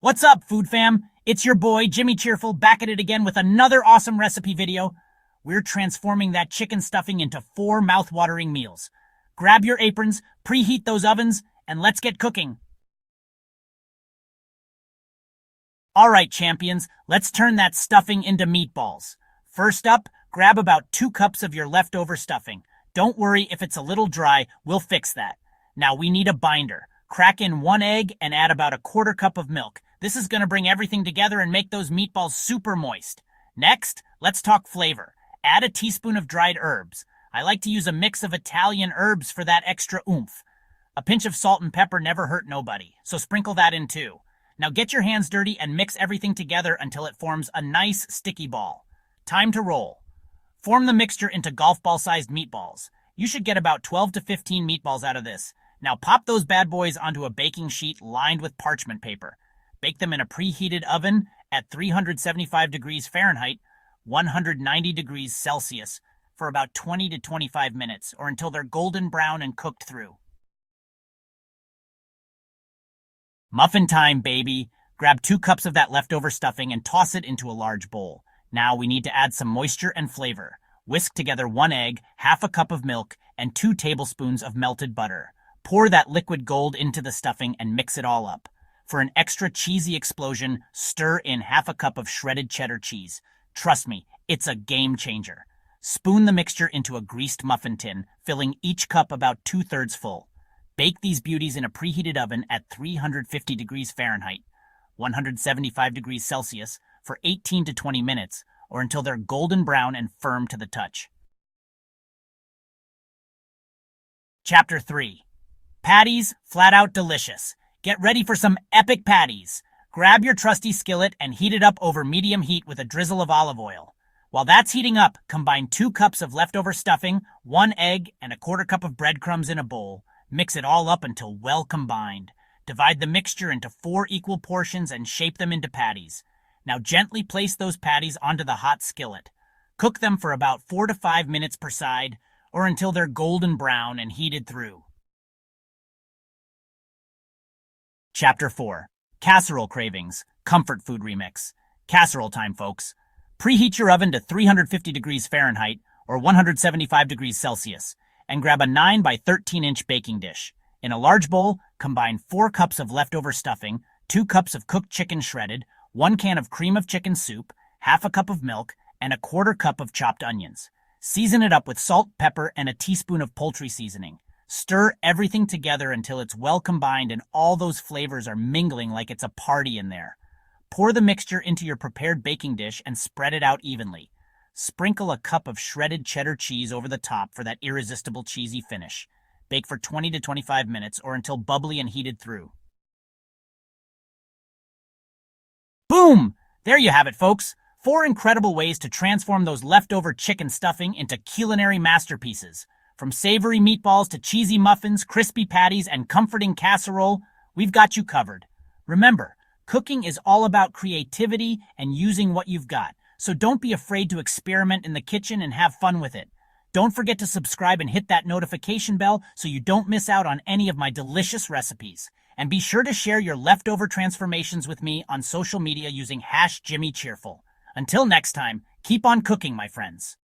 What's up, food fam? It's your boy, Jimmy Cheerful, back at it again with another awesome recipe video. We're transforming that chicken stuffing into 4 mouth-watering meals. Grab your aprons, preheat those ovens, and let's get cooking. Alright, champions, let's turn that stuffing into meatballs. First up, grab about 2 cups of your leftover stuffing. Don't worry if it's a little dry, we'll fix that. Now we need a binder. Crack in 1 egg and add about 1/4 cup of milk. This is going to bring everything together and make those meatballs super moist. Next, let's talk flavor. Add a teaspoon of dried herbs. I like to use a mix of Italian herbs for that extra oomph. A pinch of salt and pepper never hurt nobody, so sprinkle that in too. Now get your hands dirty and mix everything together until it forms a nice sticky ball. Time to roll. Form the mixture into golf ball-sized meatballs. You should get about 12 to 15 meatballs out of this. Now pop those bad boys onto a baking sheet lined with parchment paper. Bake them in a preheated oven at 375 degrees Fahrenheit, 190 degrees Celsius, for about 20 to 25 minutes, or until they're golden brown and cooked through. Muffin time, baby! Grab 2 cups of that leftover stuffing and toss it into a large bowl. Now we need to add some moisture and flavor. Whisk together 1 egg, half a cup of milk, and 2 tablespoons of melted butter. Pour that liquid gold into the stuffing and mix it all up. For an extra cheesy explosion, stir in half a cup of shredded cheddar cheese. Trust me, it's a game changer. Spoon the mixture into a greased muffin tin, filling each cup about 2/3 full. Bake these beauties in a preheated oven at 350 degrees Fahrenheit, 175 degrees Celsius, for 18 to 20 minutes, or until they're golden brown and firm to the touch. Chapter 3. Patties, flat out delicious. Get ready for some epic patties. Grab your trusty skillet and heat it up over medium heat with a drizzle of olive oil. While that's heating up, combine 2 cups of leftover stuffing, 1 egg, and 1/4 cup of breadcrumbs in a bowl. Mix it all up until well combined. Divide the mixture into 4 equal portions and shape them into patties. Now gently place those patties onto the hot skillet. Cook them for about 4 to 5 minutes per side, or until they're golden brown and heated through. Chapter 4. Casserole Cravings, Comfort Food Remix. Casserole time, folks. Preheat your oven to 350 degrees Fahrenheit, or 175 degrees Celsius, and grab a 9 by 13 inch baking dish. In a large bowl, combine 4 cups of leftover stuffing, 2 cups of cooked chicken shredded, 1 can of cream of chicken soup, half a cup of milk, and 1/4 cup of chopped onions. Season it up with salt, pepper, and a teaspoon of poultry seasoning. Stir everything together until it's well combined and all those flavors are mingling like it's a party in there. Pour the mixture into your prepared baking dish and spread it out evenly. Sprinkle a cup of shredded cheddar cheese over the top for that irresistible cheesy finish. Bake for 20 to 25 minutes or until bubbly and heated through. Boom! There you have it, folks. 4 incredible ways to transform those leftover chicken stuffing into culinary masterpieces. From savory meatballs to cheesy muffins, crispy patties, and comforting casserole, we've got you covered. Remember, cooking is all about creativity and using what you've got, so don't be afraid to experiment in the kitchen and have fun with it. Don't forget to subscribe and hit that notification bell so you don't miss out on any of my delicious recipes. And be sure to share your leftover transformations with me on social media using #JimmyCheerful. Until next time, keep on cooking, my friends.